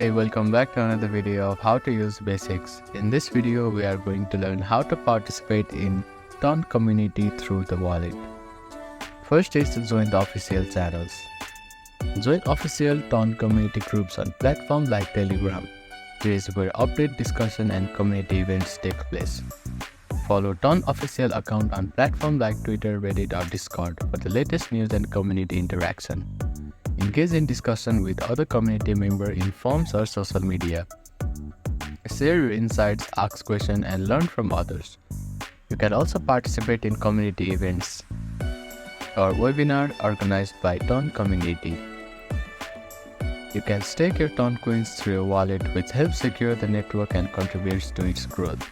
Hey, welcome back to another video of how to use basics. In this video, we are going to learn how to participate in Ton community through the wallet. First is to join the official channels. Join official Ton community groups on platforms like Telegram. This is where update, discussion, and community events take place. Follow Ton official account on platforms like Twitter, Reddit, or Discord for the latest news and community interaction. Engage in discussion with other community members in forums or social media. Share your insights, ask questions, and learn from others. You can also participate in community events or webinars organized by Ton community. You can stake your Ton coins through your wallet, which helps secure the network and contributes to its growth.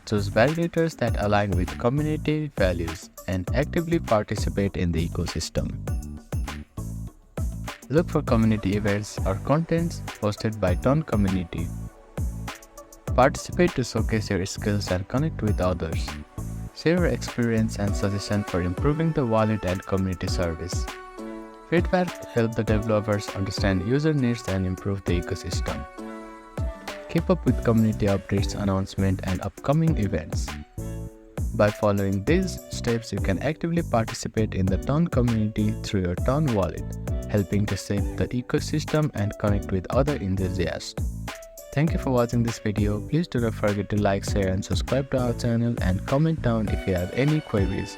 Choose validators that align with community values and actively participate in the ecosystem. Look for community events or contents hosted by Ton community. Participate to showcase your skills and connect with others. Share your experience and suggestions for improving the wallet and community service. Feedback helps the developers understand user needs and improve the ecosystem. Keep up with community updates, announcements, and upcoming events. By following these steps, you can actively participate in the Ton community through your Ton wallet, helping to shape the ecosystem and connect with other enthusiasts. Thank you for watching this video. Please do not forget to like, share, and subscribe to our channel, and comment down if you have any queries.